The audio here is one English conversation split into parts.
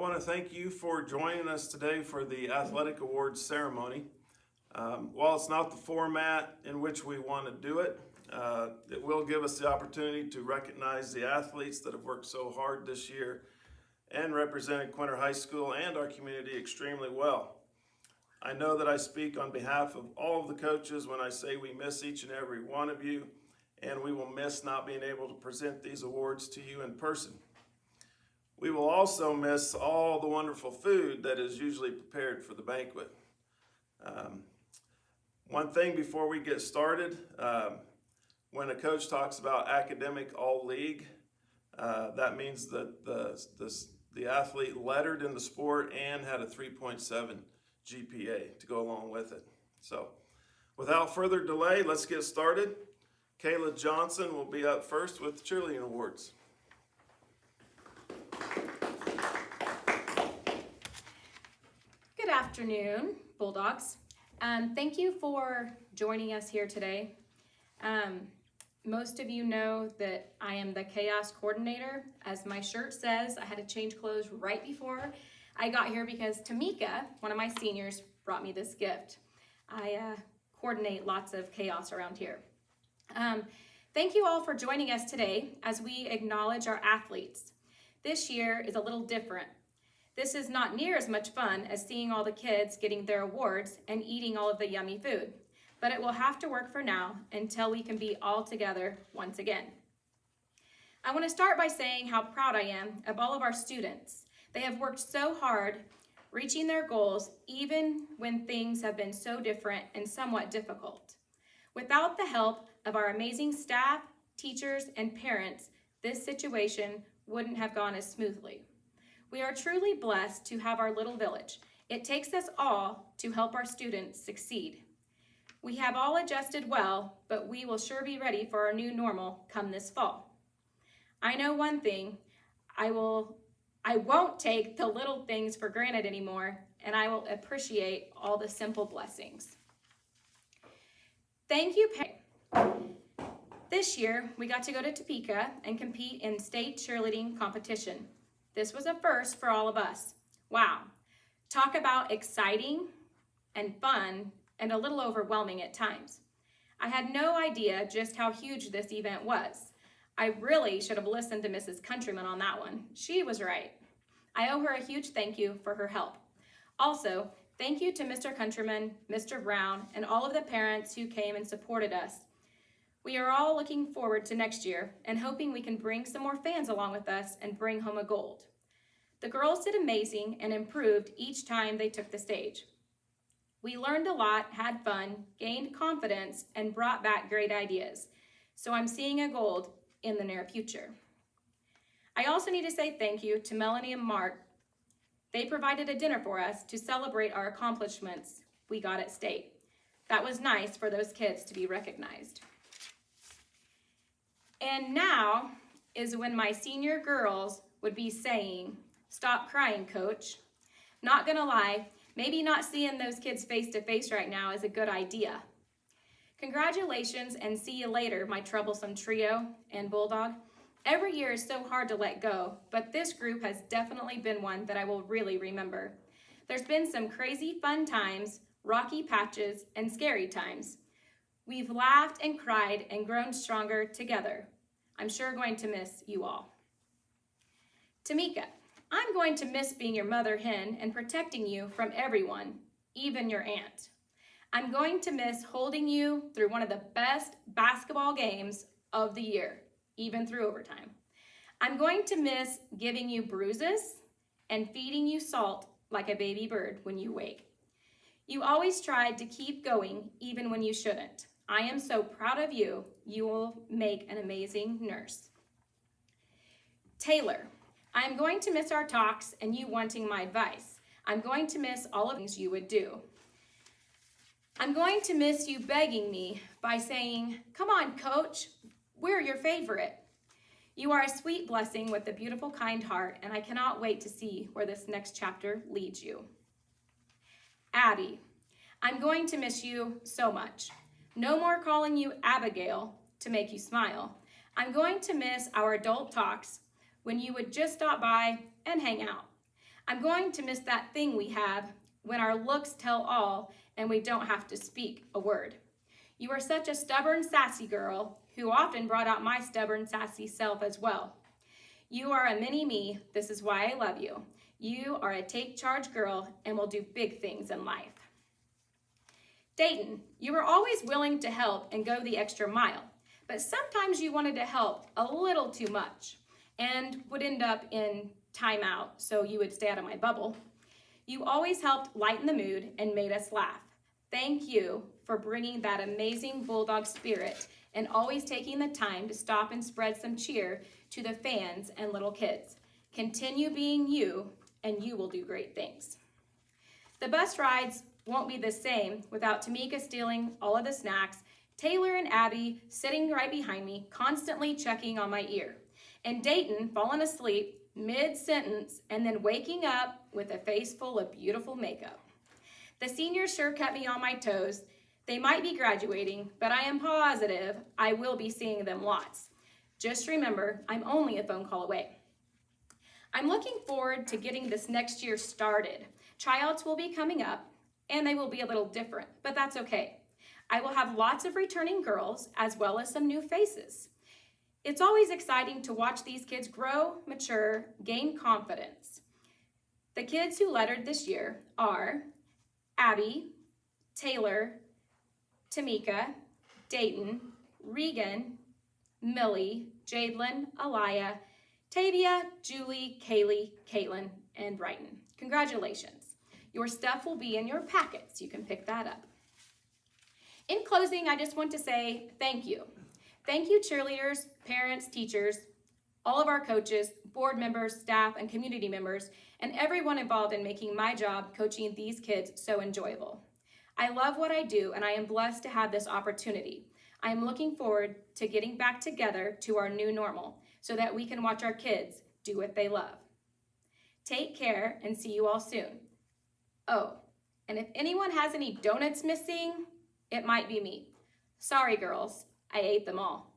want to thank you for joining us today for the Athletic Awards ceremony. While it's not the format in which we want to do it, it will give us the opportunity to recognize the athletes that have worked so hard this year and represented Quinter High School and our community extremely well. I know that I speak on behalf of all of the coaches when I say we miss each and every one of you, and we will miss not being able to present these awards to you in person. We will also miss all the wonderful food that is usually prepared for the banquet. One thing before we get started, when a coach talks about academic all-league, that means that the athlete lettered in the sport and had a 3.7 GPA to go along with it. So without further delay, let's get started. Kayla Johnson will be up first with the cheerleading awards. Good afternoon, Bulldogs. Thank you for joining us here today. Most of you know that I am the chaos coordinator. As my shirt says, I had to change clothes right before I got here because Tamika, one of my seniors, brought me this gift. I coordinate lots of chaos around here. Thank you all for joining us today as we acknowledge our athletes. This year is a little different. This is not near as much fun as seeing all the kids getting their awards and eating all of the yummy food, but it will have to work for now until we can be all together once again. I want to start by saying how proud I am of all of our students. They have worked so hard, reaching their goals, even when things have been so different and somewhat difficult. Without the help of our amazing staff, teachers, and parents, this situation wouldn't have gone as smoothly. We are truly blessed to have our little village. It takes us all to help our students succeed. We have all adjusted well, but we will sure be ready for our new normal come this fall. I know one thing, I won't take the little things for granted anymore, and I will appreciate all the simple blessings. Thank you, This year, we got to go to Topeka and compete in state cheerleading competition. This was a first for all of us. Wow, talk about exciting and fun and a little overwhelming at times. I had no idea just how huge this event was. I really should have listened to Mrs. Countryman on that one. She was right. I owe her a huge thank you for her help. Also, thank you to Mr. Countryman, Mr. Brown, and all of the parents who came and supported us. We are all looking forward to next year and hoping we can bring some more fans along with us and bring home a gold. The girls did amazing and improved each time they took the stage. We learned a lot, had fun, gained confidence, and brought back great ideas. So I'm seeing a gold in the near future. I also need to say thank you to Melanie and Mark. They provided a dinner for us to celebrate our accomplishments we got at state. That was nice for those kids to be recognized. And now is when my senior girls would be saying, "Stop crying, coach." Not gonna lie, maybe not seeing those kids face to face right now is a good idea. Congratulations and see you later, my troublesome trio and Bulldog. Every year is so hard to let go, but this group has definitely been one that I will really remember. There's been some crazy fun times, rocky patches, and scary times. We've laughed and cried and grown stronger together. I'm sure going to miss you all. Tamika, I'm going to miss being your mother hen and protecting you from everyone, even your aunt. I'm going to miss holding you through one of the best basketball games of the year, even through overtime. I'm going to miss giving you bruises and feeding you salt like a baby bird when you wake. You always tried to keep going even when you shouldn't. I am so proud of you. You will make an amazing nurse. Taylor, I'm going to miss our talks and you wanting my advice. I'm going to miss all of the things you would do. I'm going to miss you begging me by saying, "Come on, coach, we're your favorite." You are a sweet blessing with a beautiful, kind heart, and I cannot wait to see where this next chapter leads you. Abby, I'm going to miss you so much. No more calling you Abigail to make you smile. I'm going to miss our adult talks when you would just stop by and hang out. I'm going to miss that thing we have when our looks tell all and we don't have to speak a word. You are such a stubborn, sassy girl who often brought out my stubborn, sassy self as well. You are a mini me, this is why I love you. You are a take charge girl and will do big things in life. Dayton, you were always willing to help and go the extra mile, but sometimes you wanted to help a little too much and would end up in timeout, so you would stay out of my bubble. You always helped lighten the mood and made us laugh. Thank you for bringing that amazing bulldog spirit and always taking the time to stop and spread some cheer to the fans and little kids. Continue being you, and you will do great things. The bus rides won't be the same without Tamika stealing all of the snacks, Taylor and Abby sitting right behind me, constantly checking on my ear, and Dayton falling asleep mid-sentence and then waking up with a face full of beautiful makeup. The seniors sure kept me on my toes. They might be graduating, but I am positive I will be seeing them lots. Just remember, I'm only a phone call away. I'm looking forward to getting this next year started. Tryouts will be coming up, and they will be a little different, but that's okay. I will have lots of returning girls as well as some new faces. It's always exciting to watch these kids grow, mature, gain confidence. The kids who lettered this year are Abby, Taylor, Tamika, Dayton, Regan, Millie, Jadelyn, Aliyah, Tavia, Julie, Kaylee, Caitlin, and Brighton. Congratulations. Your stuff will be in your packets. You can pick that up. In closing, I just want to say thank you. Thank you, cheerleaders, parents, teachers, all of our coaches, board members, staff, and community members, and everyone involved in making my job coaching these kids so enjoyable. I love what I do, and I am blessed to have this opportunity. I am looking forward to getting back together to our new normal so that we can watch our kids do what they love. Take care and see you all soon. Oh, and if anyone has any donuts missing, it might be me. Sorry, girls, I ate them all.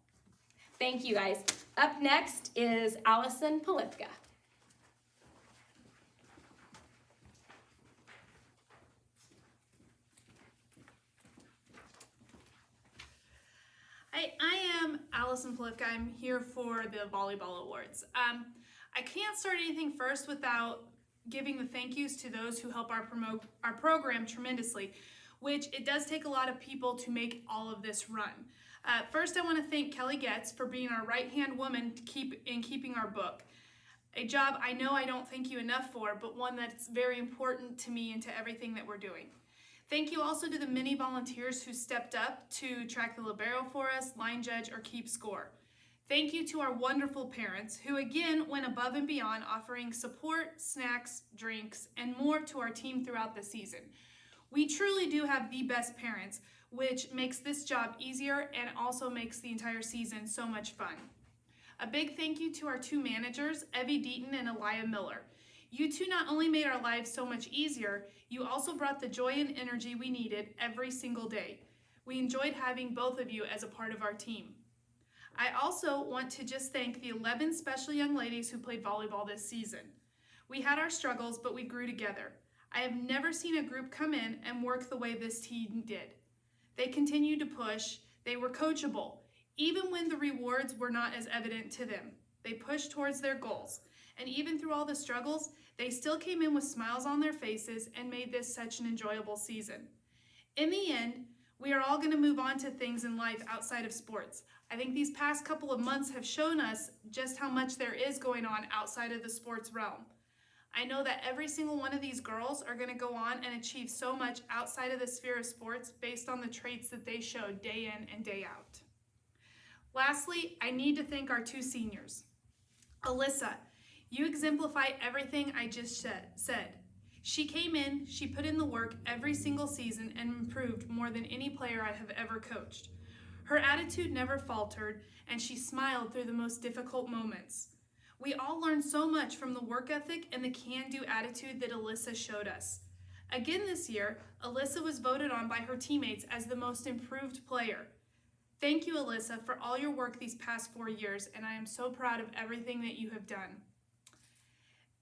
Thank you, guys. Up next is Allison Polifka. I am Allison Polifka. I'm here for the Volleyball Awards. I can't start anything first without giving the thank yous to those who help our program tremendously, which it does take a lot of people to make all of this run. First, I want to thank Kelly Getz for being our right-hand woman in keeping our book. A job I know I don't thank you enough for, but one that's very important to me and to everything that we're doing. Thank you also to the many volunteers who stepped up to track the libero for us, line judge, or keep score. Thank you to our wonderful parents who again went above and beyond, offering support, snacks, drinks, and more to our team throughout the season. We truly do have the best parents, which makes this job easier and also makes the entire season so much fun. A big thank you to our two managers, Evie Deaton and Aliyah Miller. You two not only made our lives so much easier, you also brought the joy and energy we needed every single day. We enjoyed having both of you as a part of our team. I also want to just thank the 11 special young ladies who played volleyball this season. We had our struggles, but we grew together. I have never seen a group come in and work the way this team did. They continued to push, they were coachable, even when the rewards were not as evident to them. They pushed towards their goals, and even through all the struggles, they still came in with smiles on their faces and made this such an enjoyable season. In the end, we are all going to move on to things in life outside of sports. I think these past couple of months have shown us just how much there is going on outside of the sports realm. I know that every single one of these girls are going to go on and achieve so much outside of the sphere of sports based on the traits that they show day in and day out. Lastly, I need to thank our two seniors. Alyssa, you exemplify everything I just said. She came in, she put in the work every single season and improved more than any player I have ever coached. Her attitude never faltered, and she smiled through the most difficult moments. We all learned so much from the work ethic and the can-do attitude that Alyssa showed us. Again this year, Alyssa was voted on by her teammates as the most improved player. Thank you, Alyssa, for all your work these past 4 years, and I am so proud of everything that you have done.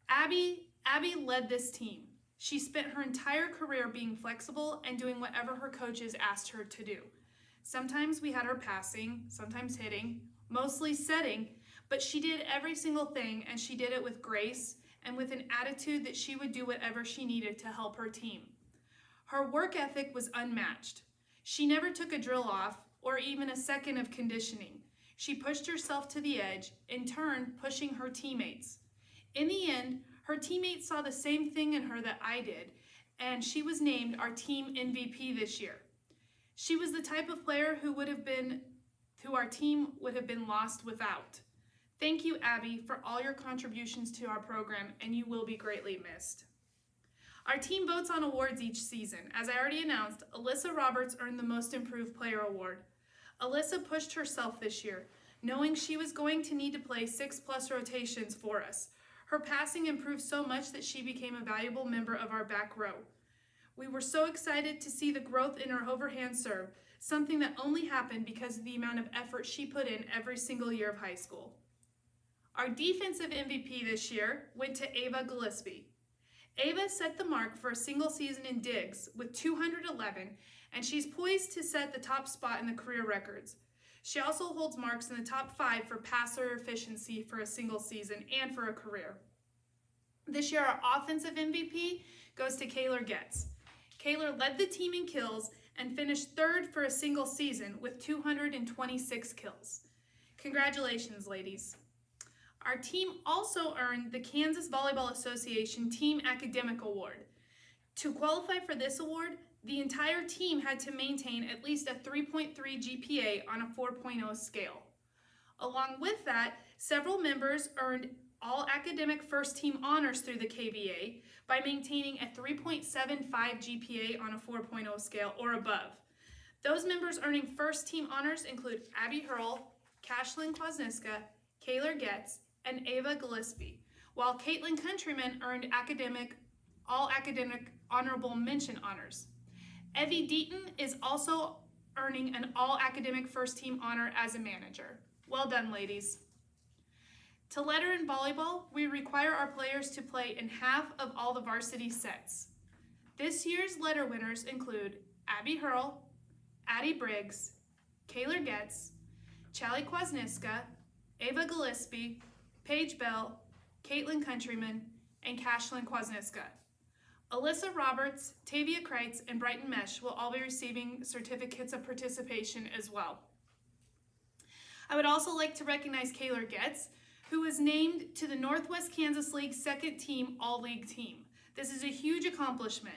Abby Abby led this team. She spent her entire career being flexible and doing whatever her coaches asked her to do. Sometimes we had her passing, sometimes hitting, mostly setting, but she did every single thing, and she did it with grace and with an attitude that she would do whatever she needed to help her team. Her work ethic was unmatched. She never took a drill off or even a second of conditioning. She pushed herself to the edge, in turn pushing her teammates. In the end, her teammates saw the same thing in her that I did, and she was named our team MVP this year. She was the type of player who our team would have been lost without. Thank you, Abby, for all your contributions to our program, and you will be greatly missed. Our team votes on awards each season. As I already announced, Alyssa Roberts earned the Most Improved Player award. Alyssa pushed herself this year, knowing she was going to need to play 6+ rotations for us. Her passing improved so much that she became a valuable member of our back row. We were so excited to see the growth in her overhand serve, something that only happened because of the amount of effort she put in every single year of high school. Our defensive MVP this year went to Ava Gillespie. Ava set the mark for a single season in digs with 211, and she's poised to set the top spot in the career records. She also holds marks in the top 5 for passer efficiency for a single season and for a career. This year, our offensive MVP goes to Kayler Getz. Kayler led the team in kills and finished 3rd for a single season with 226 kills. Congratulations, ladies. Our team also earned the Kansas Volleyball Association Team Academic Award. To qualify for this award, the entire team had to maintain at least a 3.3 GPA on a 4.0 scale. Along with that, several members earned all academic first team honors through the KVA by maintaining a 3.75 GPA on a 4.0 scale or above. Those members earning first team honors include Abby Hurl, Kashlyn Kwasniewska, Kayler Getz, and Ava Gillespie, while Caitlin Countryman earned all academic honorable mention honors. Evie Deaton is also earning an all academic first team honor as a manager. Well done, ladies. To letter in volleyball, we require our players to play in half of all the varsity sets. This year's letter winners include Abby Hurl, Addie Briggs, Kayler Getz, Challie Kwasniewska, Ava Gillespie, Paige Bell, Caitlin Countryman, and Kashlyn Kwasniewska. Alyssa Roberts, Tavia Kreitz, and Brighton Mesh will all be receiving certificates of participation as well. I would also like to recognize Kayler Getz, who was named to the Northwest Kansas League second team All-League team. This is a huge accomplishment.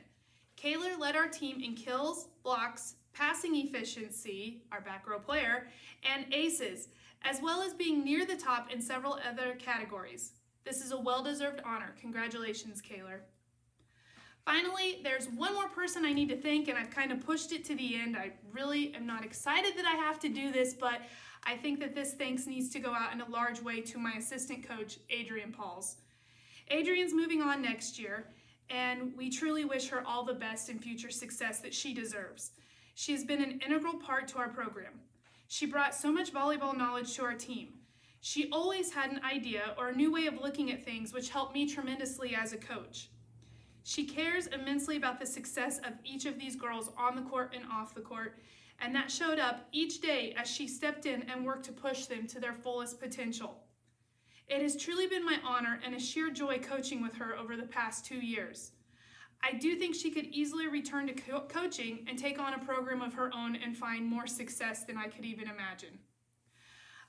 Kayler led our team in kills, blocks, passing efficiency, our back row player, and aces, as well as being near the top in several other categories. This is a well-deserved honor. Congratulations, Kayler. Finally, there's one more person I need to thank, and I've kind of pushed it to the end. I really am not excited that I have to do this, but I think that this thanks needs to go out in a large way to my assistant coach, Adrian Pauls. Adrian's moving on next year, and we truly wish her all the best and future success that she deserves. She has been an integral part to our program. She brought so much volleyball knowledge to our team. She always had an idea or a new way of looking at things, which helped me tremendously as a coach. She cares immensely about the success of each of these girls on the court and off the court, and that showed up each day as she stepped in and worked to push them to their fullest potential. It has truly been my honor and a sheer joy coaching with her over the past 2 years. I do think she could easily return to coaching and take on a program of her own and find more success than I could even imagine.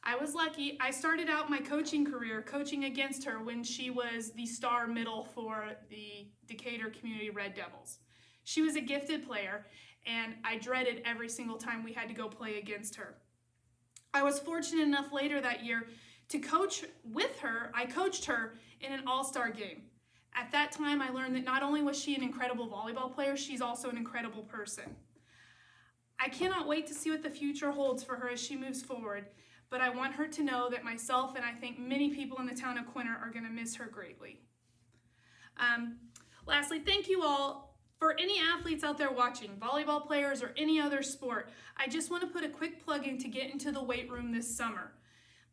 I was lucky. I started out my coaching career coaching against her when she was the star middle for the Decatur Community Red Devils. She was a gifted player, and I dreaded every single time we had to go play against her. I was fortunate enough later that year to coach with her. I coached her in an all-star game. At that time, I learned that not only was she an incredible volleyball player, she's also an incredible person. I cannot wait to see what the future holds for her as she moves forward, but I want her to know that myself and I think many people in the town of Quinter are going to miss her greatly. Lastly, thank you all. For any athletes out there watching, volleyball players or any other sport, I just want to put a quick plug in to get into the weight room this summer.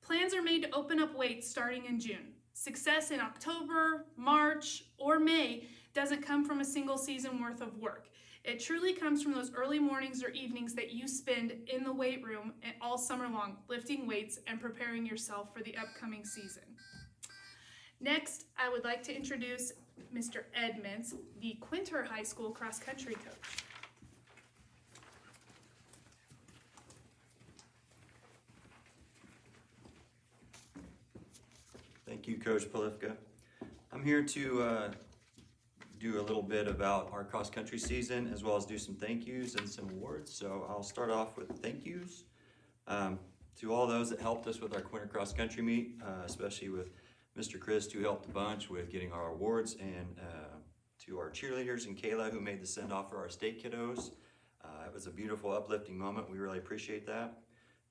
Plans are made to open up weights starting in June. Success in October, March, or May doesn't come from a single season worth of work. It truly comes from those early mornings or evenings that you spend in the weight room all summer long, lifting weights and preparing yourself for the upcoming season. Next, I would like to introduce Mr. Edmonds, the Quinter High School cross-country coach. Thank you, Coach Polifka. I'm here to do a little bit about our cross-country season, as well as do some thank yous and some awards. So I'll start off with thank yous to all those that helped us with our Quinter cross-country meet, especially with Mr. Chris, who helped a bunch with getting our awards, and to our cheerleaders and Kayla, who made the send-off for our state kiddos. It was a beautiful, uplifting moment. We really appreciate that.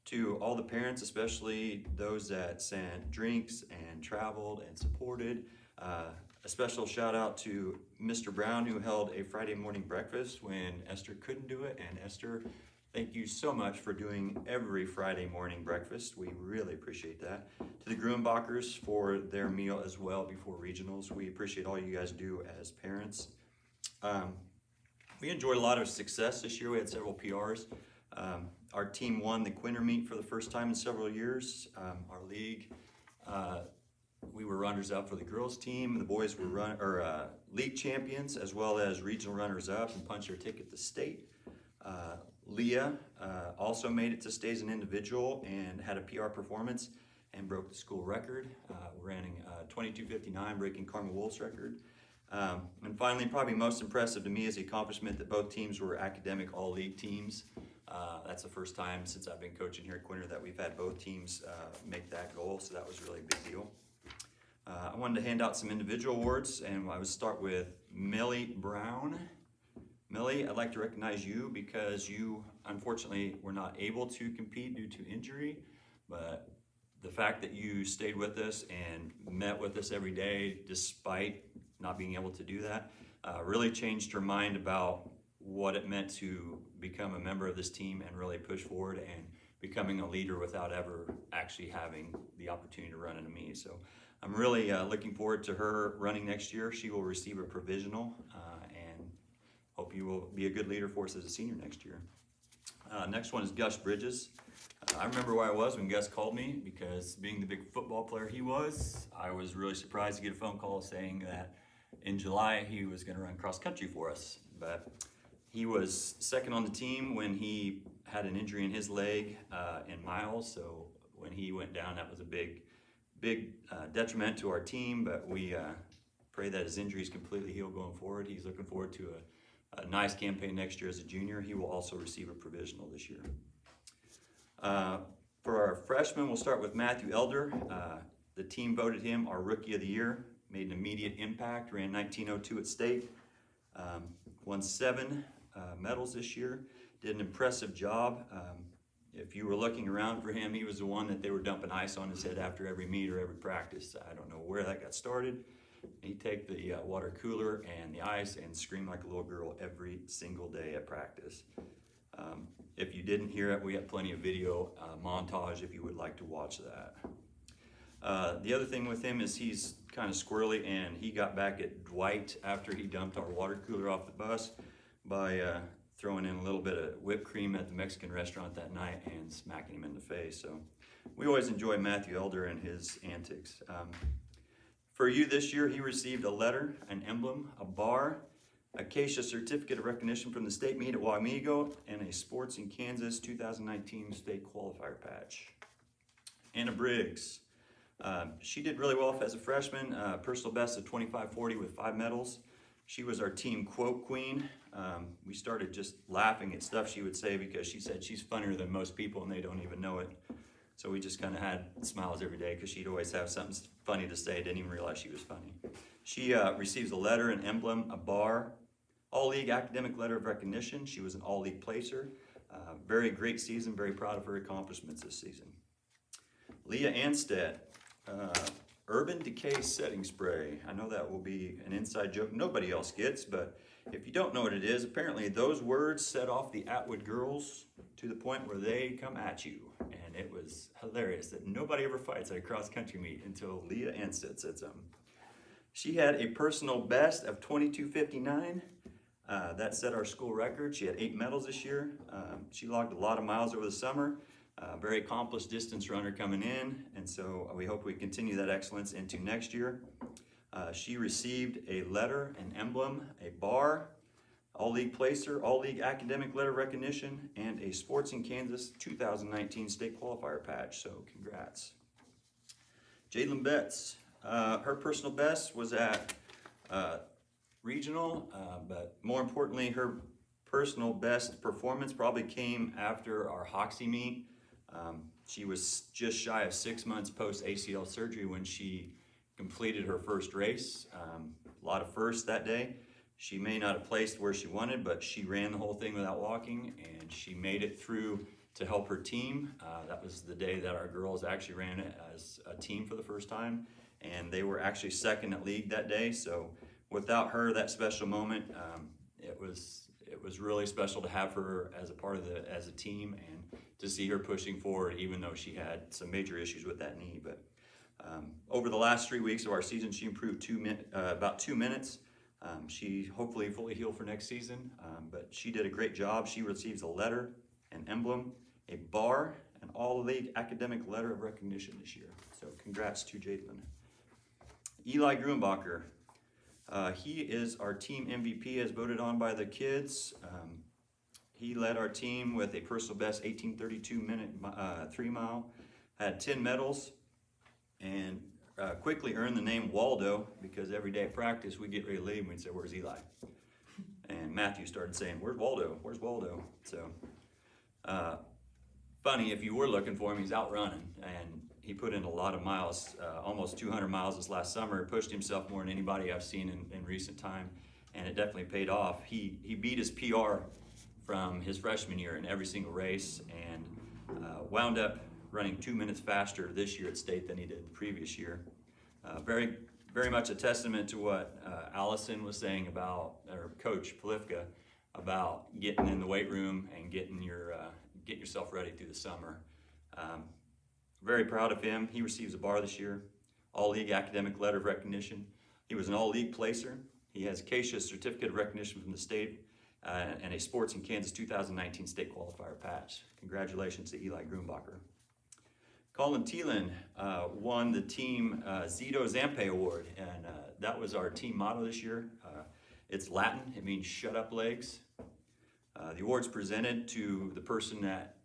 To all the parents, especially those that sent drinks and traveled and supported. A special shout out to Mr. Brown, who held a Friday morning breakfast when Esther couldn't do it. And Esther, thank you so much for doing every Friday morning breakfast. We really appreciate that. To the Gruenbachers for their meal as well before regionals. We appreciate all you guys do as parents. We enjoyed a lot of success this year. We had several PRs. Our team won the Quinter meet for the first time in several years. Our league, we were runners-up for the girls team. The boys were league champions, as well as regional runners-up, and punched their ticket to state. Leah also made it to state as an individual and had a PR performance and broke the school record, running 22:59, breaking Karma Wolf's record. And finally, probably most impressive to me is the accomplishment that both teams were academic all-league teams. That's the first time since I've been coaching here at Quinter that we've had both teams make that goal, so that was really a big deal. I wanted to hand out some individual awards, and I would start with Millie Brown. Millie, I'd like to recognize you because you unfortunately were not able to compete due to injury, but the fact that you stayed with us and met with us every day despite not being able to do that really changed your mind about what it meant to become a member of this team and really push forward and becoming a leader without ever actually having the opportunity to run in a meet. So I'm really looking forward to her running next year. She will receive a provisional and hope you will be a good leader for us as a senior next year. Next one is Gus Bridges. I remember where I was when Gus called me because being the big football player he was, I was really surprised to get a phone call saying that in July he was going to run cross country for us. But he was second on the team when he had an injury in his leg in miles. So when he went down, that was a big detriment to our team. But we pray that his injury is completely healed going forward. He's looking forward to a nice campaign next year as a junior. He will also receive a provisional this year. For our freshmen, we'll start with Matthew Elder. The team voted him our Rookie of the Year, made an immediate impact, ran 19:02 at state, won 7 medals this year, did an impressive job. If you were looking around for him, he was the one that they were dumping ice on his head after every meet or every practice. I don't know where that got started. He'd take the water cooler and the ice and scream like a little girl every single day at practice. If you didn't hear it, we have plenty of video montage if you would like to watch that. The other thing with him is he's kind of squirrely, and he got back at Dwight after he dumped our water cooler off the bus by throwing in a little bit of whipped cream at the Mexican restaurant that night and smacking him in the face. So we always enjoy Matthew Elder and his antics. For you this year, he received a letter, an emblem, a bar, Acacia Certificate of Recognition from the state meet at Wamego, and a Sports in Kansas 2019 state qualifier patch. Anna Briggs. She did really well as a freshman, personal best of 25:40 with 5 medals. She was our team quote queen. We started just laughing at stuff she would say because she said she's funnier than most people and they don't even know it. So we just kind of had smiles every day because she'd always have something funny to say. Didn't even realize she was funny. She receives a letter, an emblem, a bar, all-league academic letter of recognition. She was an all-league placer. Very great season. Very proud of her accomplishments this season. Leah Anstead. Urban Decay Setting Spray. I know that will be an inside joke nobody else gets, but if you don't know what it is, apparently those words set off the Atwood girls to the point where they come at you. And it was hilarious that nobody ever fights at a cross-country meet until Leah Anstead said something. She had a personal best of 22:59. That set our school record. She had 8 medals this year. She logged a lot of miles over the summer. Very accomplished distance runner coming in, and so we hope we continue that excellence into next year. She received a letter, an emblem, a bar, all-league placer, all-league academic letter of recognition, and a Sports in Kansas 2019 state qualifier patch, so congrats. Jadlyn Betts, her personal best was at regional, but more importantly, her personal best performance probably came after our Hoxie meet. She was just shy of 6 months post ACL surgery when she completed her first race. A lot of firsts that day. She may not have placed where she wanted, but she ran the whole thing without walking, and she made it through to help her team. That was the day that our girls actually ran it as a team for the first time, and they were actually second at league that day. So without her, that special moment, it was really special to have her as a part of as a team, and to see her pushing forward, even though she had some major issues with that knee. But over the last 3 weeks of our season, she improved about 2 minutes. She hopefully fully healed for next season, but she did a great job. She receives a letter, an emblem, a bar, an all-league academic letter of recognition this year. So congrats to Jadlyn. Eli Gruenbacher, he is our team MVP as voted on by the kids. He led our team with a personal best 18:32 minute 3 mile, had 10 medals, and quickly earned the name Waldo, because every day at practice we get ready to leave and we'd say, "Where's Eli?" And Matthew started saying, "Where's Waldo? Where's Waldo?" So funny, if you were looking for him, he's out running, and he put in a lot of miles, almost 200 miles this last summer. Pushed himself more than anybody I've seen in recent time, and it definitely paid off. He beat his PR from his freshman year in every single race, and wound up running 2 minutes faster this year at state than he did the previous year. Very much a testament to what Allison was saying about, or Coach Polifka, about getting in the weight room and getting yourself ready through the summer. Very proud of him. He receives a bar this year, all-league academic letter of recognition. He was an all-league placer. He has QHS certificate of recognition from the state, and a Sports in Kansas 2019 state qualifier patch. Congratulations to Eli Gruenbacher. Colin Thielen won the team Zito Zampe Award, and that was our team motto this year. It's Latin, it means shut up legs. The award's presented to the person that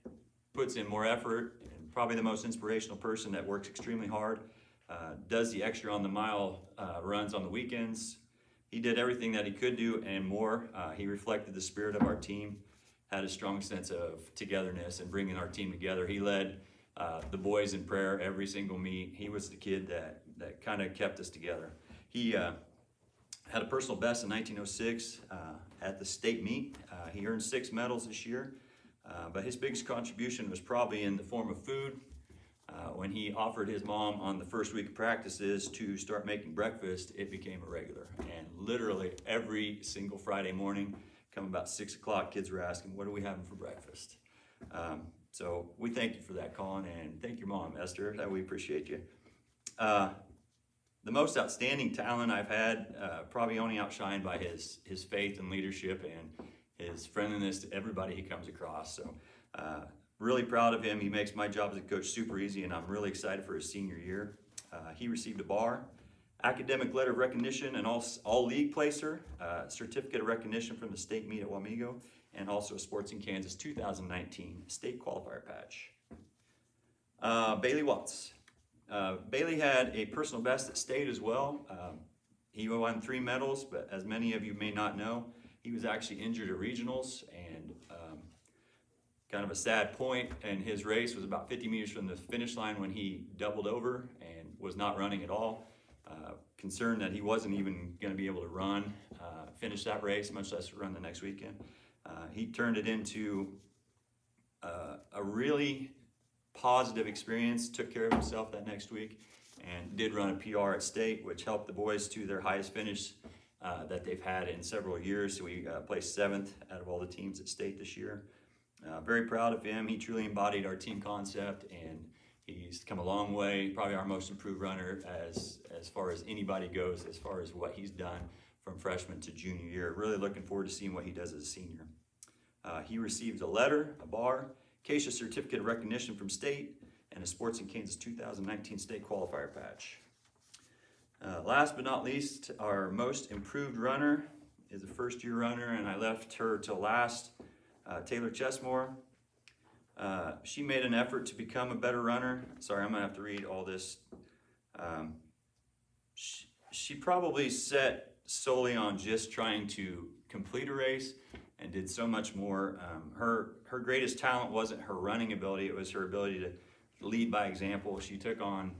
puts in more effort, and probably the most inspirational person that works extremely hard, does the extra on the mile runs on the weekends. He did everything that he could do and more. He reflected the spirit of our team, had a strong sense of togetherness and bringing our team together. He led the boys in prayer every single meet. He was the kid that kind of kept us together. He had a personal best in 1906 at the state meet. He earned 6 medals this year, but his biggest contribution was probably in the form of food. When he offered his mom on the first week of practices to start making breakfast, it became a regular. And literally every single Friday morning, come about 6 o'clock, kids were asking, "What are we having for breakfast?" So we thank you for that, Colin, and thank your mom, Esther. We appreciate you. The most outstanding talent I've had, probably only outshined by his faith and leadership and his friendliness to everybody he comes across. So really proud of him. He makes my job as a coach super easy, and I'm really excited for his senior year. He received a bar, academic letter of recognition, and all league placer, certificate of recognition from the state meet at Wamego, and also a Sports in Kansas 2019 state qualifier patch. Bailey Watts. Bailey had a personal best at state as well. He won 3 medals, but as many of you may not know, he was actually injured at regionals, and kind of a sad point in his race was about 50 meters from the finish line when he doubled over and was not running at all. Concerned that he wasn't even going to be able to finish that race, much less run the next weekend. He turned it into a really positive experience, took care of himself that next week, and did run a PR at state, which helped the boys to their highest finish that they've had in several years. So we placed 7th out of all the teams at state this year. Very proud of him. He truly embodied our team concept, and he's come a long way. Probably our most improved runner as far as anybody goes, as far as what he's done from freshman to junior year. Really looking forward to seeing what he does as a senior. He received a letter, a bar, QHS certificate of recognition from state, and a Sports in Kansas 2019 state qualifier patch. Last but not least, our most improved runner is a first-year runner, and I left her till last, Taylor Chesmore. She made an effort to become a better runner. Sorry, I'm gonna have to read all this. She probably set solely on just trying to complete a race and did so much more. Her greatest talent wasn't her running ability, it was her ability to lead by example. She took on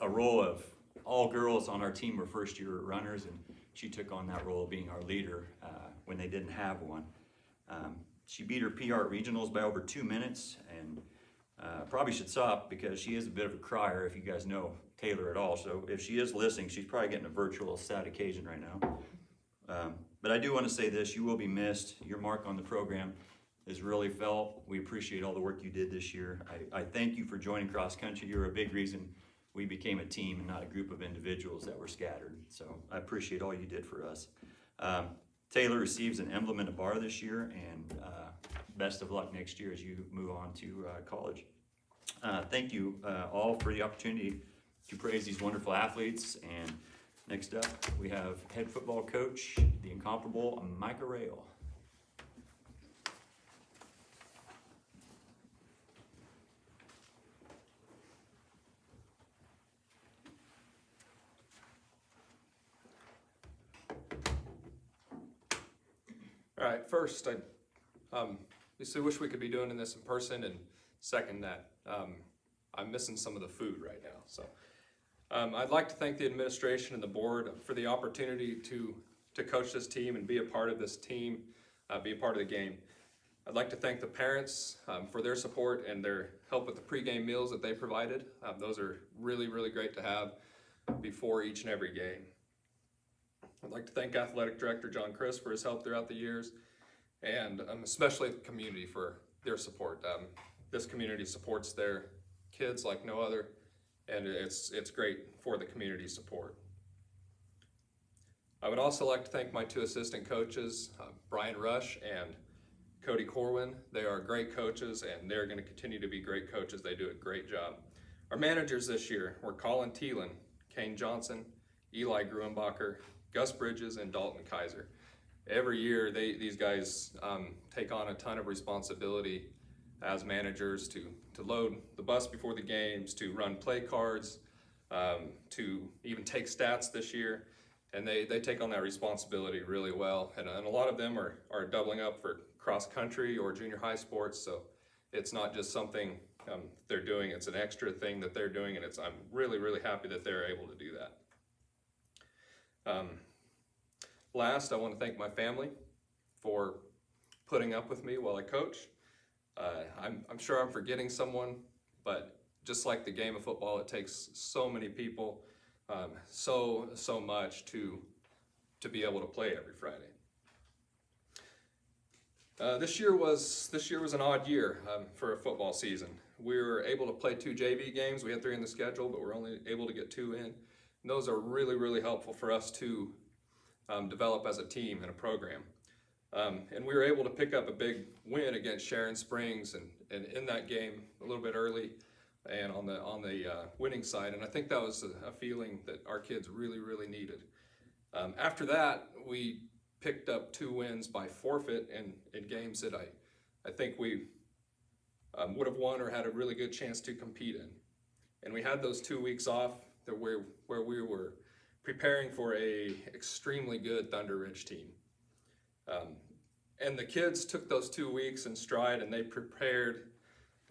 a role of all girls on our team were first year runners, and she took on that role of being our leader when they didn't have one. She beat her PR at regionals by over 2 minutes, and probably should stop because she is a bit of a crier if you guys know Taylor at all. So if she is listening, she's probably getting a virtual sad occasion right now. But I do want to say this, you will be missed. Your mark on the program is really felt. We appreciate all the work you did this year. I thank you for joining cross country. You're a big reason we became a team and not a group of individuals that were scattered. So I appreciate all you did for us. Taylor receives an emblem and a bar this year, and best of luck next year as you move on to college. Thank you all for the opportunity to praise these wonderful athletes. And next up, we have head football coach, the incomparable Micah Rail. All right, first, I obviously wish we could be doing this in person, and second that I'm missing some of the food right now. So I'd like to thank the administration and the board for the opportunity to coach this team and be a part of this team, be a part of the game. I'd like to thank the parents for their support and their help with the pregame meals that they provided. Those are really, really great to have before each and every game. I'd like to thank Athletic Director John Chris for his help throughout the years, and especially the community for their support. This community supports their kids like no other, and it's great for the community support. I would also like to thank my two assistant coaches, Brian Rush and Cody Corwin. They are great coaches, and they're going to continue to be great coaches. They do a great job. Our managers this year were Colin Thielen, Kane Johnson, Eli Gruenbacher, Gus Bridges, and Dalton Kaiser. Every year, these guys take on a ton of responsibility as managers to load the bus before the games, to run play cards, to even take stats this year. And they take on that responsibility really well. And a lot of them are doubling up for cross country or junior high sports. So it's not just something they're doing, it's an extra thing that they're doing. And I'm really, really happy that they're able to do that. Last, I want to thank my family for putting up with me while I coach. I'm sure I'm forgetting someone, but just like the game of football, it takes so many people, so much to be able to play every Friday. This year was an odd year for a football season. We were able to play 2 JV games. We had 3 in the schedule, but we're only able to get 2 in. And those are really, really helpful for us to develop as a team and a program. And we were able to pick up a big win against Sharon Springs, and in that game a little bit early and on the winning side. And I think that was a feeling that our kids really, really needed. After that, we picked up 2 wins by forfeit in games that I think we would have won or had a really good chance to compete in. And we had those 2 weeks off where we were preparing for a extremely good Thunder Ridge team. And the kids took those 2 weeks in stride, and they prepared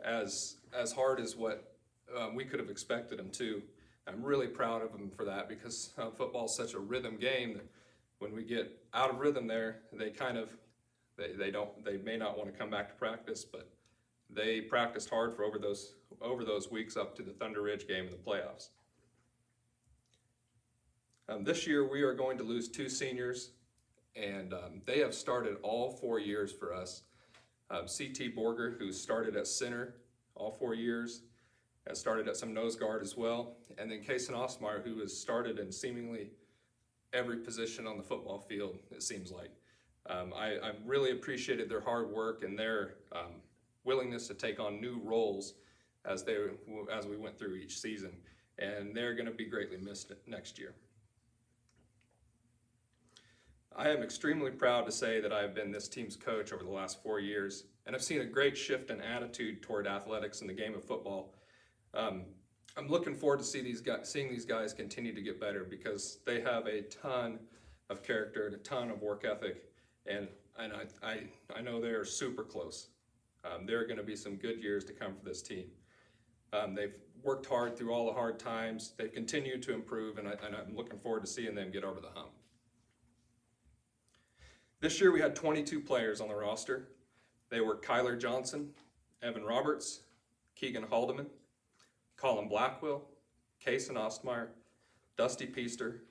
as hard as what we could have expected them to. I'm really proud of them for that, because football is such a rhythm game that when we get out of rhythm there, they may not want to come back to practice, but they practiced hard for over those weeks up to the Thunder Ridge game in the playoffs. This year we are going to lose 2 seniors, and they have started all 4 years for us. CT Borger, who started at center all 4 years, has started at some nose guard as well. And then Kason Osmeyer, who has started in seemingly every position on the football field, it seems like. I really appreciated their hard work and their willingness to take on new roles as we went through each season. And they're going to be greatly missed next year. I am extremely proud to say that I have been this team's coach over the last 4 years, and I've seen a great shift in attitude toward athletics and the game of football. I'm looking forward to seeing these guys continue to get better, because they have a ton of character and a ton of work ethic, and I know they are super close. There are going to be some good years to come for this team. They've worked hard through all the hard times. They've continued to improve, and I'm looking forward to seeing them get over the hump. This year we had 22 players on the roster. They were Kyler Johnson, Evan Roberts, Keegan Haldeman, Colin Blackwell, Kason Ostmeyer, Dusty Peaster,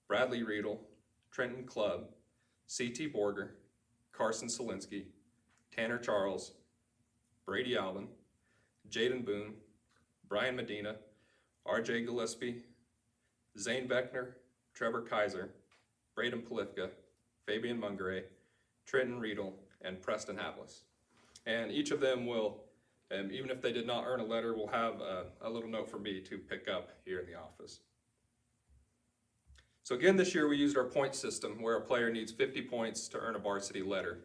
Bradley Riedel, Trenton Clubb, CT Borger, Carson Solinsky, Tanner Charles, Brady Alvin, Jaden Boone, Brian Medina, RJ Gillespie, Zane Beckner, Trevor Kaiser, Braden Polifka, Fabian Mungeray, Trenton Riedel, and Preston Havlis. And each of them will, even if they did not earn a letter, will have a little note for me to pick up here in the office. So again, this year we used our point system, where a player needs 50 points to earn a varsity letter.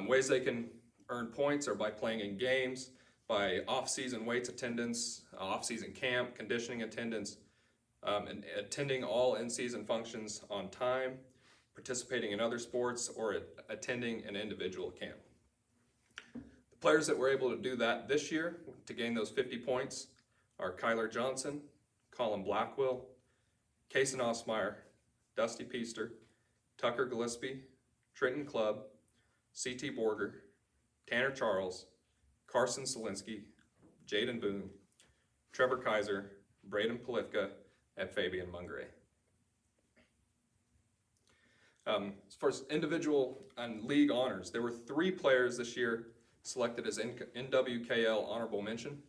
Ways they can earn points are by playing in games, by off-season weights attendance, off-season camp, conditioning attendance, and attending all in-season functions on time, participating in other sports, or attending an individual camp. The players that were able to do that this year to gain those 50 points are Kyler Johnson, Colin Blackwell, Kason Osmeyer, Dusty Peaster, Tucker Gillespie, Trenton Clubb, CT Borger, Tanner Charles, Carson Solinsky, Jaden Boone, Trevor Kaiser, Braden Polifka, and Fabian Mungeray. As far as individual and league honors, there were 3 players this year selected as NWKL honorable mention.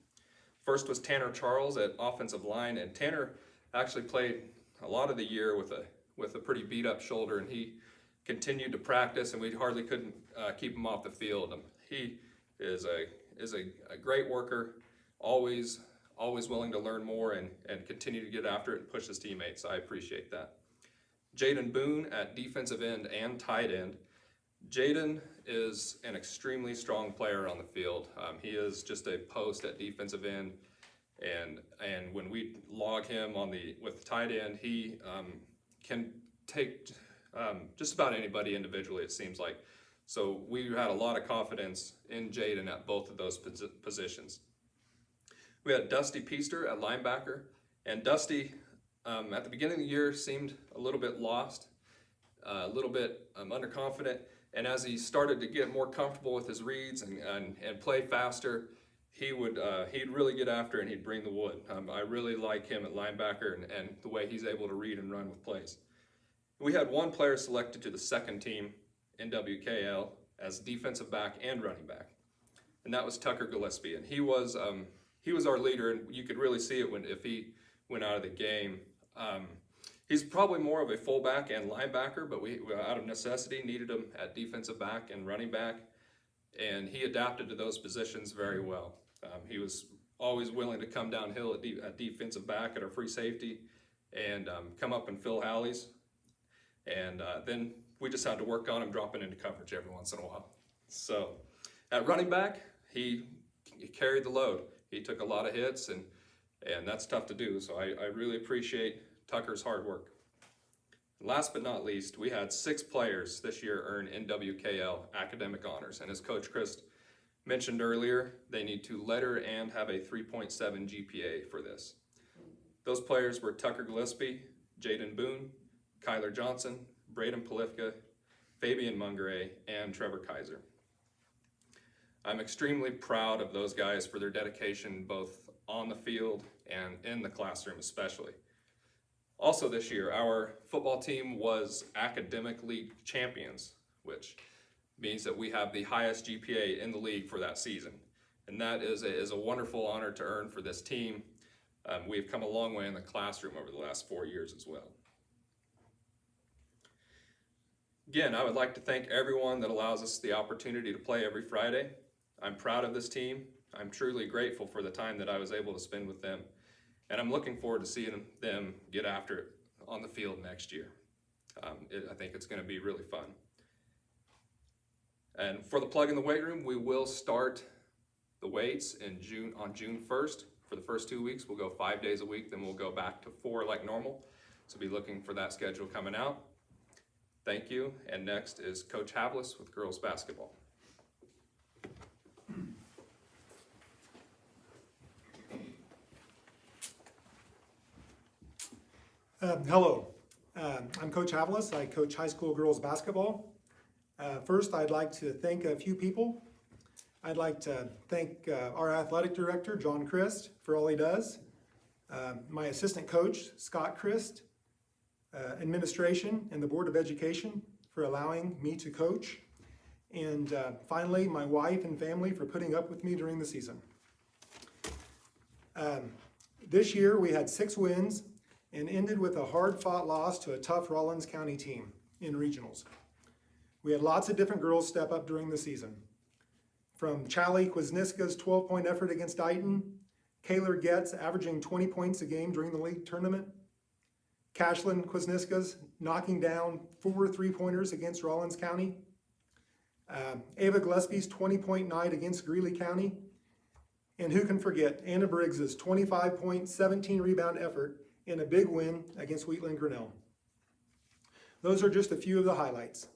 First was Tanner Charles at offensive line, and Tanner actually played a lot of the year with a pretty beat up shoulder, and he continued to practice, and we hardly couldn't keep him off the field. He is a great worker, always willing to learn more and continue to get after it and push his teammates. I appreciate that. Jaden Boone at defensive end and tight end. Jaden is an extremely strong player on the field. He is just a post at defensive end, and when we log him with tight end, he can take just about anybody individually, it seems like. So we had a lot of confidence in Jaden at both of those positions. We had Dusty Peaster at linebacker, and Dusty at the beginning of the year seemed a little bit lost, a little bit underconfident, and as he started to get more comfortable with his reads and play faster, he'd really get after it and he'd bring the wood. I really like him at linebacker and the way he's able to read and run with plays. We had 1 player selected to the second team in WKL as defensive back and running back, and that was Tucker Gillespie, and he was our leader, and you could really see it if he went out of the game. He's probably more of a fullback and linebacker, but we out of necessity needed him at defensive back and running back, and he adapted to those positions very well. He was always willing to come downhill at defensive back at our free safety and come up and fill alleys, and then we just had to work on him dropping into coverage every once in a while. So at running back, he carried the load. He took a lot of hits, and that's tough to do, so I really appreciate Tucker's hard work. Last but not least, we had 6 players this year earn NWKL academic honors, and as Coach Chris mentioned earlier, they need to letter and have a 3.7 GPA for this. Those players were Tucker Gillespie, Jaden Boone, Kyler Johnson, Braden Polifka, Fabian Mungeray, and Trevor Kaiser. I'm extremely proud of those guys for their dedication both on the field and in the classroom especially. Also this year, our football team was academic league champions, which means that we have the highest GPA in the league for that season. And that is a wonderful honor to earn for this team. We've come a long way in the classroom over the last 4 years as well. Again, I would like to thank everyone that allows us the opportunity to play every Friday. I'm proud of this team. I'm truly grateful for the time that I was able to spend with them. And I'm looking forward to seeing them get after it on the field next year. I think it's going to be really fun. And for the plug in the weight room, we will start the weights on June 1st. For the first 2 weeks, we'll go 5 days a week, then we'll go back to 4 like normal. So be looking for that schedule coming out. Thank you. And next is Coach Havlis with girls basketball. Hello, I'm Coach Havlis. I coach high school girls basketball. First, I'd like to thank a few people. I'd like to thank our athletic director, John Christ, for all he does. My assistant coach, Scott Christ, administration and the Board of Education for allowing me to coach. And finally, my wife and family for putting up with me during the season. This year, we had 6 wins and ended with a hard-fought loss to a tough Rollins County team in regionals. We had lots of different girls step up during the season. From Charlie Kwasniewska's 12-point effort against Dighton, Kaylor Getz averaging 20 points a game during the league tournament, Kashlyn Kwasniewska's knocking down 4 3-pointers against Rollins County, Ava Gillespie's 20-point night against Greeley County, and who can forget Anna Briggs's 25-point, 17-rebound effort in a big win against Wheatland Grinnell. Those are just a few of the highlights.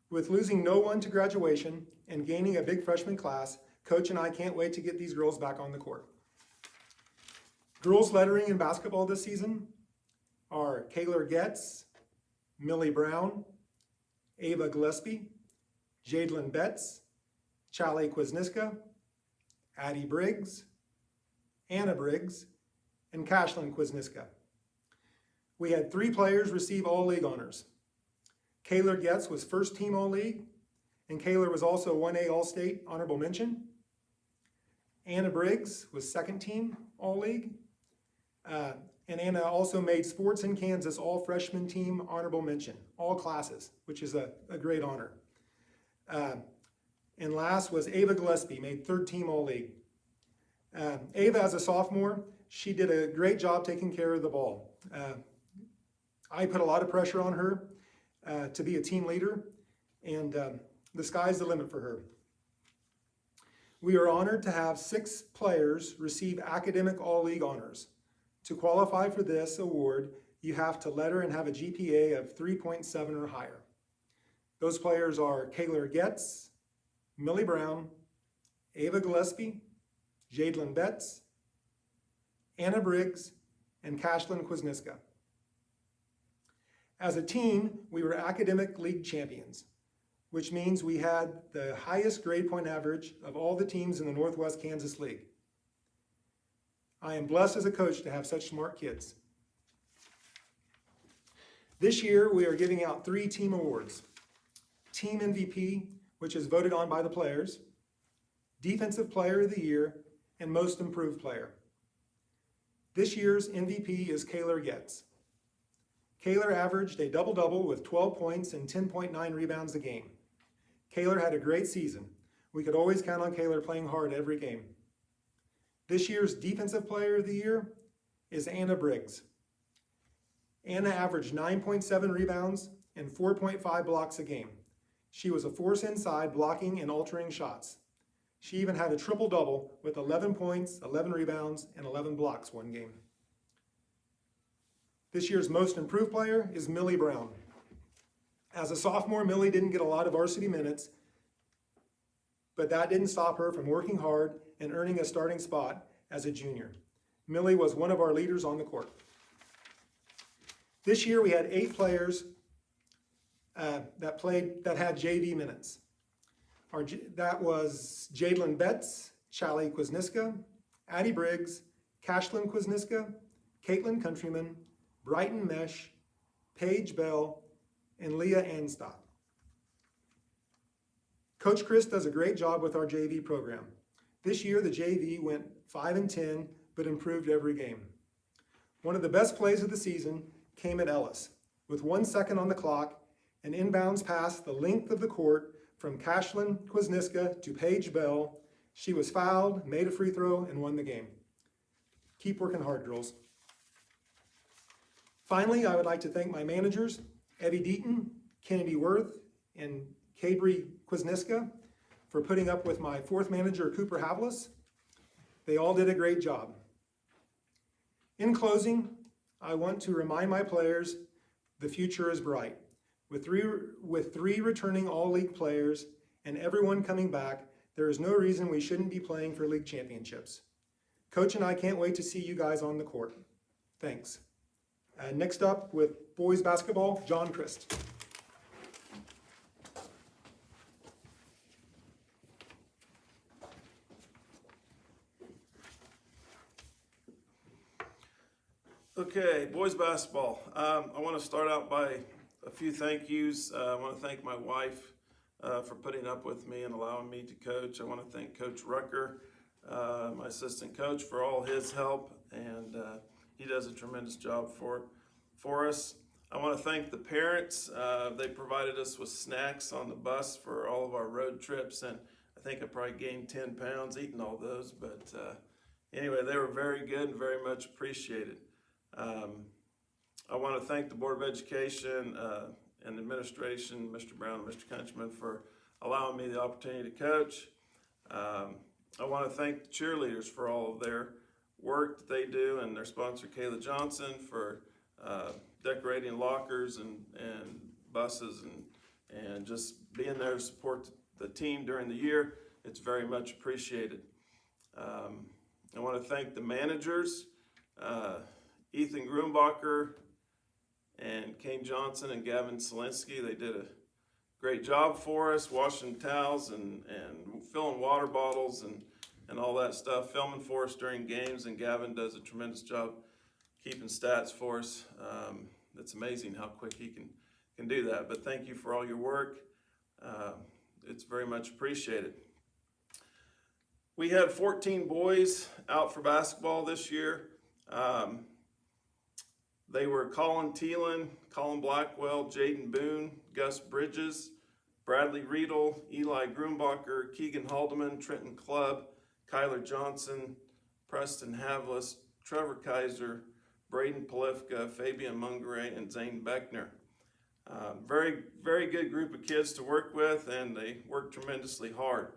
With losing no one to graduation and gaining a big freshman class, Coach and I can't wait to get these girls back on the court. Girls lettering in basketball this season are Kaylor Getz, Millie Brown, Ava Gillespie, Jadlyn Betts, Charlie Kwasniewska, Addie Briggs, Anna Briggs, and Kashlyn Kwasniewska. We had 3 players receive All-League honors. Kaylor Getz was first team All-League, and Kaylor was also 1A All-State honorable mention. Anna Briggs was second team All-League, and Anna also made Sports in Kansas All-Freshman Team honorable mention, all classes, which is a great honor. And last was Ava Gillespie, made third team All-League. Ava, as a sophomore, she did a great job taking care of the ball. I put a lot of pressure on her to be a team leader, and the sky's the limit for her. We are honored to have 6 players receive academic All-League honors. To qualify for this award, you have to letter and have a GPA of 3.7 or higher. Those players are Kaylor Getz, Millie Brown, Ava Gillespie, Jadlyn Betts, Anna Briggs, and Kashlyn Kwasniewska. As a team, we were academic league champions, which means we had the highest grade point average of all the teams in the Northwest Kansas League. I am blessed as a coach to have such smart kids. This year, we are giving out 3 team awards. Team MVP, which is voted on by the players, Defensive Player of the Year, and Most Improved Player. This year's MVP is Kaylor Getz. Kaylor averaged a double-double with 12 points and 10.9 rebounds a game. Kaylor had a great season. We could always count on Kaylor playing hard every game. This year's Defensive Player of the Year is Anna Briggs. Anna averaged 9.7 rebounds and 4.5 blocks a game. She was a force inside, blocking and altering shots. She even had a triple-double with 11 points, 11 rebounds, and 11 blocks one game. This year's Most Improved Player is Millie Brown. As a sophomore, Millie didn't get a lot of varsity minutes, but that didn't stop her from working hard and earning a starting spot as a junior. Millie was one of our leaders on the court. This year, we had 8 players that had JV minutes. That was Jadlyn Betts, Charlie Kwasniewska, Addie Briggs, Kashlyn Kwasniewska, Caitlin Countryman, Brighton Mesh, Paige Bell, and Leah Anstock. Coach Chris does a great job with our JV program. This year, the JV went 5-10, but improved every game. One of the best plays of the season came at Ellis. With 1 second on the clock, an inbounds pass the length of the court from Kashlyn Kwasniewska to Paige Bell. She was fouled, made a free throw, and won the game. Keep working hard, girls. Finally, I would like to thank my managers, Evie Deaton, Kennedy Worth, and Kabri Kwasniewska, for putting up with my fourth manager, Cooper Havlis. They all did a great job. In closing, I want to remind my players the future is bright. With three returning all-league players and everyone coming back, there is no reason we shouldn't be playing for league championships. Coach and I can't wait to see you guys on the court. Thanks. Next up with boys basketball, John Christ. Okay, boys basketball. I want to start out by a few thank yous. I want to thank my wife for putting up with me and allowing me to coach. I want to thank Coach Rucker, my assistant coach, for all his help, and he does a tremendous job for us. I want to thank the parents. They provided us with snacks on the bus for all of our road trips, and I think I probably gained 10 pounds eating all those, but anyway, they were very good and very much appreciated. I want to thank the Board of Education and administration, Mr. Brown and Mr. Countryman, for allowing me the opportunity to coach. I want to thank the cheerleaders for all of their work that they do, and their sponsor, Kayla Johnson, for decorating lockers and buses and just being there to support the team during the year. It's very much appreciated. I want to thank the managers, Ethan Grumbacher and Kane Johnson and Gavin Selinsky. They did a great job for us, washing towels and filling water bottles and all that stuff, filming for us during games, and Gavin does a tremendous job keeping stats for us. It's amazing how quick he can do that, but thank you for all your work. It's very much appreciated. We had 14 boys out for basketball this year. They were Colin Thielen, Colin Blackwell, Jaden Boone, Gus Bridges, Bradley Riedel, Eli Grumbacher, Keegan Haldeman, Trenton Clubb, Kyler Johnson, Preston Havlis, Trevor Kaiser, Braden Polifka, Fabian Mungeray, and Zane Beckner. Very, very good group of kids to work with, and they work tremendously hard.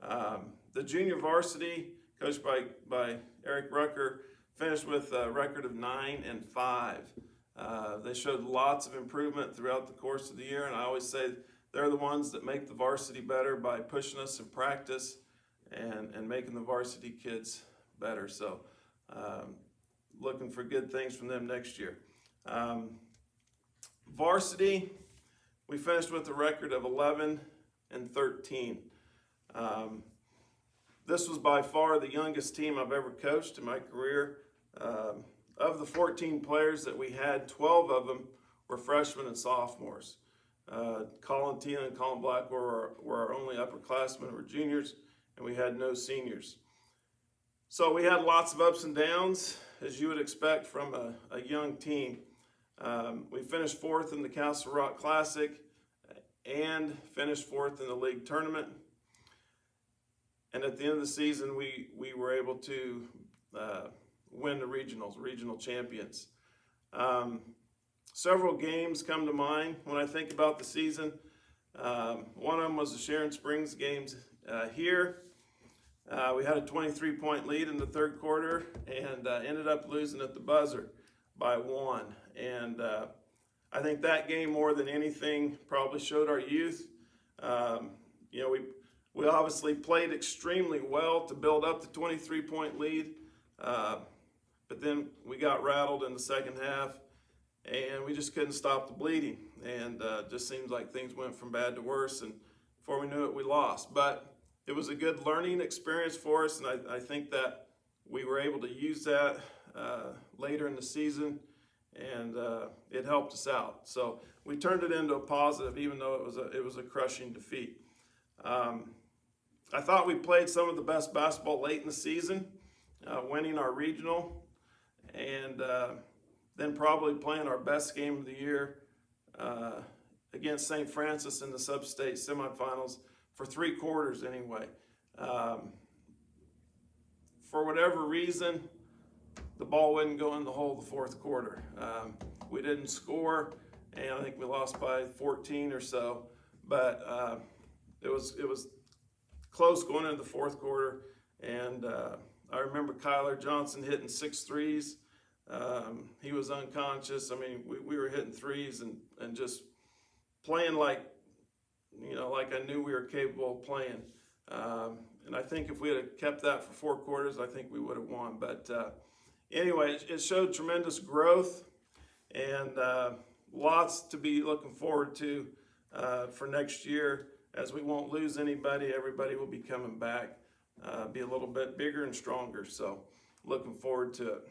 The junior varsity, coached by Eric Rucker, finished with a record of 9-5. They showed lots of improvement throughout the course of the year, and I always say they're the ones that make the varsity better by pushing us in practice and making the varsity kids better. So looking for good things from them next year. Varsity, we finished with a record of 11-13. This was by far the youngest team I've ever coached in my career. Of the 14 players that we had, 12 of them were freshmen and sophomores. Colin Thielen and Colin Blackwell were our only upperclassmen who were juniors, and we had no seniors. So we had lots of ups and downs, as you would expect from a young team. We finished 4th in the Castle Rock Classic and finished 4th in the league tournament. And at the end of the season, we were able to win the regional champions. Several games come to mind when I think about the season. One of them was the Sharon Springs games here. We had a 23-point lead in the third quarter and ended up losing at the buzzer by 1. And I think that game, more than anything, probably showed our youth. We obviously played extremely well to build up the 23-point lead, but then we got rattled in the second half, and we just couldn't stop the bleeding. And just seems like things went from bad to worse, and before we knew it, we lost. But it was a good learning experience for us, and I think that we were able to use that later in the season, and it helped us out. So we turned it into a positive, even though it was a crushing defeat. I thought we played some of the best basketball late in the season, winning our regional, and then probably playing our best game of the year against St. Francis in the sub-state semifinals for 3 quarters anyway. For whatever reason, the ball wouldn't go in the hole the 4th quarter. We didn't score, and I think we lost by 14 or so, but it was close going into the 4th quarter, and I remember Kyler Johnson hitting 6 threes. He was unconscious. I mean, we were hitting threes and just playing like I knew we were capable of playing. And I think if we had kept that for 4 quarters, I think we would have won. But anyway, it showed tremendous growth, and lots to be looking forward to for next year, as we won't lose anybody. Everybody will be coming back, be a little bit bigger and stronger. So looking forward to it.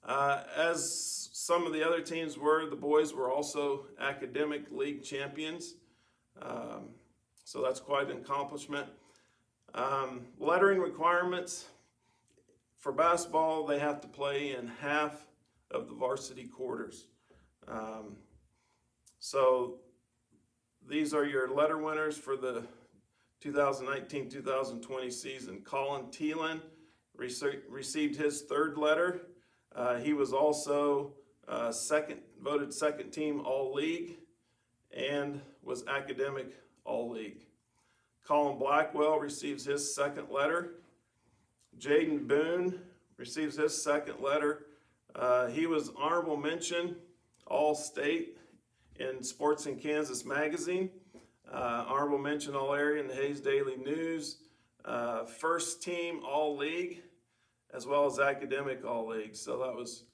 As some of the other teams were, the boys were also academic league champions. So that's quite an accomplishment. Lettering requirements for basketball, they have to play in half of the varsity quarters. So these are your letter winners for the 2019-2020 season. Colin Thielen received his 3rd letter. He was also voted second team All-League and was academic All-League. Colin Blackwell receives his 2nd letter. Jaden Boone receives his 2nd letter. He was honorable mention All-State in Sports in Kansas magazine, honorable mention All-Area in the Hayes Daily News, 1st team All-League, as well as academic All-League. So that was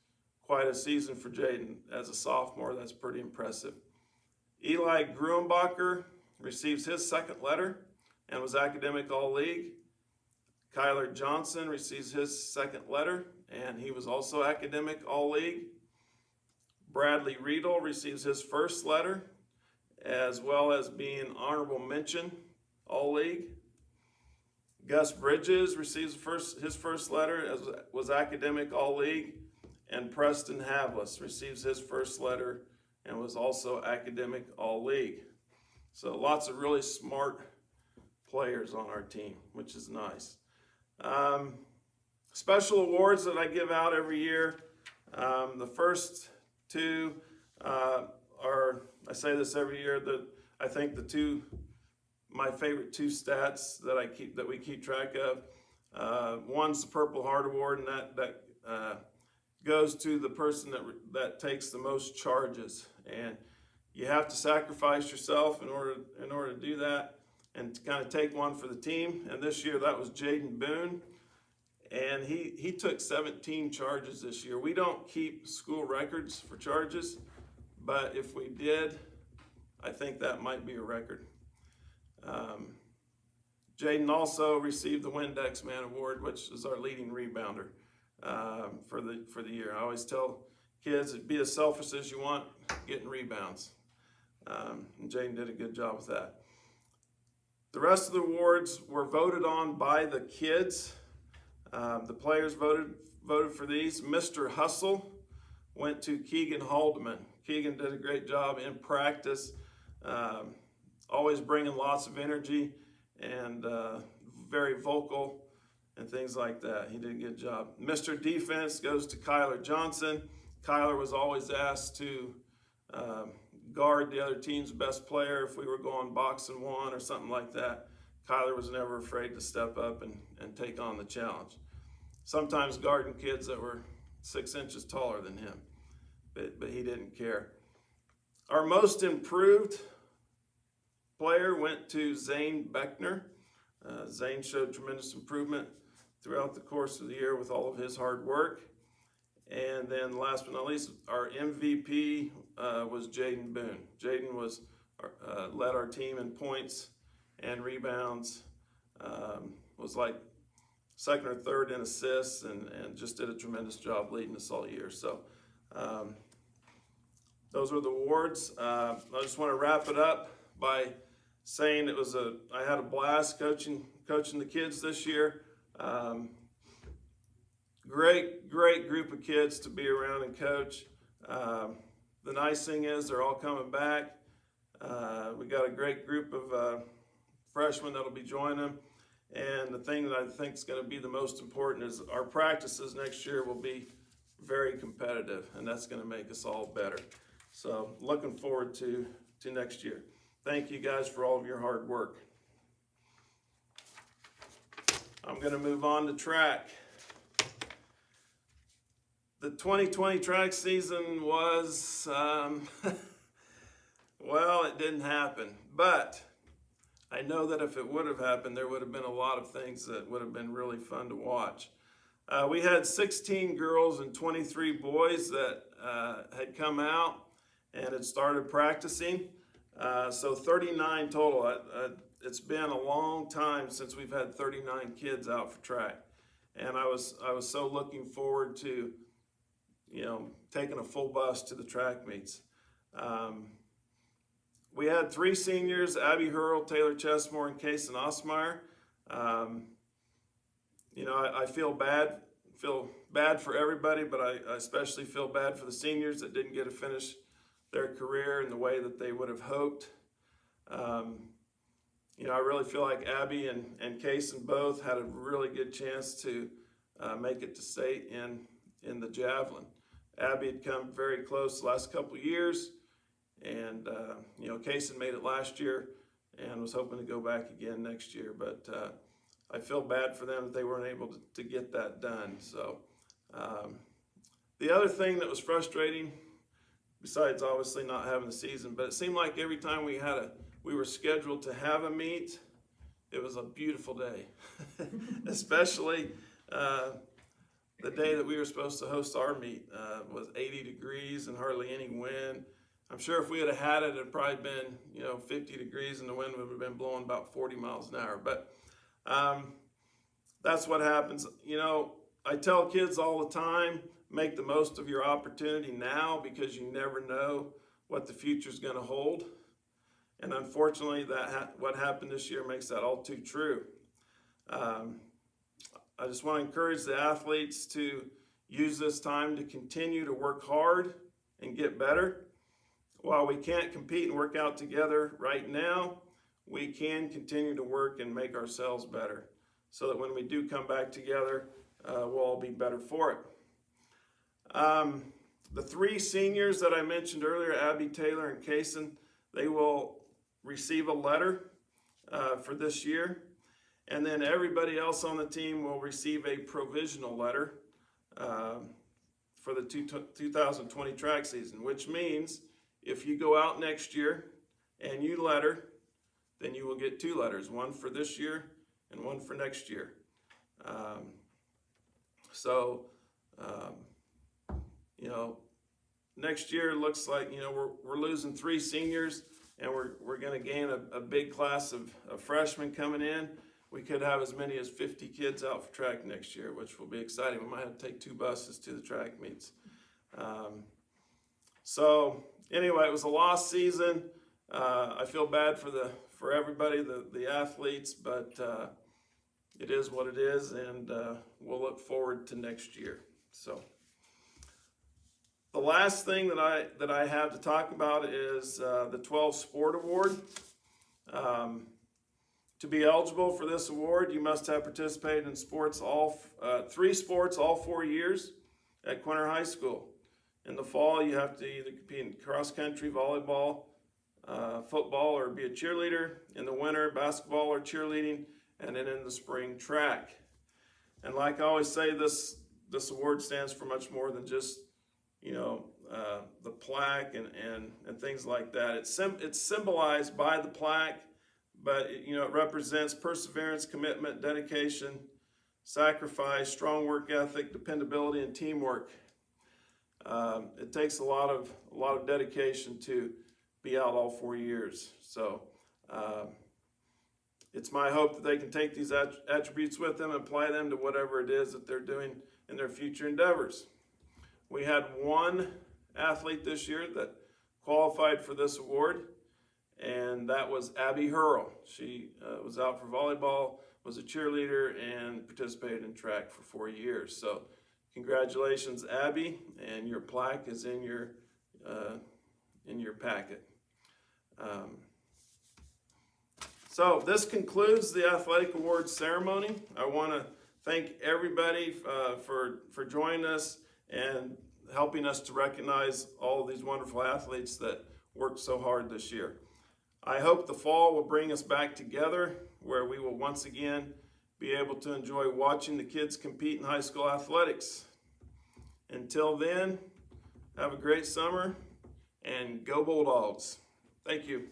quite a season for Jaden as a sophomore. That's pretty impressive. Eli Gruenbacher receives his 2nd letter and was academic All-League. Kyler Johnson receives his 2nd letter, and he was also academic All-League. Bradley Riedel receives his 1st letter, as well as being honorable mention All-League. Gus Bridges receives his 1st letter, as was academic All-League. And Preston Havlis receives his 1st letter and was also academic All-League. So lots of really smart players on our team, which is nice. Special awards that I give out every year. The first 2 are, I say this every year, that I think my favorite 2 stats that we keep track of. One's the Purple Heart Award, and that goes to the person that takes the most charges. And you have to sacrifice yourself in order to do that, and to kind of take one for the team. And this year that was Jaden Boone, and he took 17 charges this year. We don't keep school records for charges, but if we did, I think that might be a record. Jaden also received the Windex Man Award, which is our leading rebounder for the year. I always tell kids, be as selfish as you want, getting rebounds. And Jaden did a good job with that. The rest of the awards were voted on by the kids. The players voted for these. Mr. Hustle went to Keegan Haldeman. Keegan did a great job in practice, always bringing lots of energy and very vocal and things like that. He did a good job. Mr. Defense goes to Kyler Johnson. Kyler was always asked to guard the other team's best player if we were going box and 1 or something like that. Kyler was never afraid to step up and take on the challenge. Sometimes guarding kids that were 6 inches taller than him, but he didn't care. Our most improved player went to Zane Beckner. Zane showed tremendous improvement throughout the course of the year with all of his hard work. And then last but not least, our MVP was Jaden Boone. Jaden led our team in points and rebounds, was like 2nd or 3rd in assists, and just did a tremendous job leading us all year. So those were the awards. I just want to wrap it up by saying I had a blast coaching the kids this year. Great group of kids to be around and coach. The nice thing is they're all coming back. We got a great group of freshmen that'll be joining them. And the thing that I think is going to be the most important is our practices next year will be very competitive, and that's going to make us all better. So looking forward to next year. Thank you guys for all of your hard work. I'm going to move on to track. The 2020 track season was, well, it didn't happen, but I know that if it would have happened, there would have been a lot of things that would have been really fun to watch. We had 16 girls and 23 boys that had come out and had started practicing. So 39 total. It's been a long time since we've had 39 kids out for track. And I was so looking forward to, taking a full bus to the track meets. We had 3 seniors, Abby Hurl, Taylor Chesmore, and Kason Osmeyer. I feel bad for everybody, but I especially feel bad for the seniors that didn't get to finish their career in the way that they would have hoped. I really feel like Abby and Kason both had a really good chance to make it to state in the javelin. Abby had come very close the last couple of years. And, Kason made it last year and was hoping to go back again next year. But I feel bad for them that they weren't able to get that done. So the other thing that was frustrating, besides obviously not having the season, but it seemed like every time we were scheduled to have a meet, it was a beautiful day. Especially the day that we were supposed to host our meet was 80 degrees and hardly any wind. I'm sure if we had had it, it'd probably been, 50 degrees and the wind would have been blowing about 40 miles an hour. But that's what happens. I tell kids all the time, make the most of your opportunity now because you never know what the future's going to hold. And unfortunately, what happened this year makes that all too true. I just want to encourage the athletes to use this time to continue to work hard and get better. While we can't compete and work out together right now, we can continue to work and make ourselves better so that when we do come back together, we'll all be better for it. The 3 seniors that I mentioned earlier, Abby, Taylor, and Kason, they will receive a letter for this year. And then everybody else on the team will receive a provisional letter for the 2020 track season, which means if you go out next year and you letter, then you will get 2 letters, one for this year and one for next year. Next year looks like, we're losing 3 seniors and we're going to gain a big class of freshmen coming in. We could have as many as 50 kids out for track next year, which will be exciting. We might have to take 2 buses to the track meets. Anyway, it was a lost season. I feel bad for everybody, the athletes, but it is what it is, and we'll look forward to next year. So the last thing that I have to talk about is the 12 Sport Award. To be eligible for this award, you must have participated in sports 3 sports all 4 years at Quinter High School. In the fall, you have to either compete in cross country, volleyball, football, or be a cheerleader. In the winter, basketball or cheerleading, and then in the spring, track. And like I always say, this award stands for much more than just the plaque and things like that. It's symbolized by the plaque, but it represents perseverance, commitment, dedication, sacrifice, strong work ethic, dependability, and teamwork. It takes a lot of dedication to be out all 4 years. So it's my hope that they can take these attributes with them and apply them to whatever it is that they're doing in their future endeavors. We had 1 athlete this year that qualified for this award, and that was Abby Hurl. She was out for volleyball, was a cheerleader, and participated in track for 4 years. So congratulations, Abby, and your plaque is in your packet. So this concludes the Athletic Awards ceremony. I want to thank everybody for joining us and helping us to recognize all of these wonderful athletes that worked so hard this year. I hope the fall will bring us back together where we will once again be able to enjoy watching the kids compete in high school athletics. Until then, have a great summer and go Bulldogs. Thank you.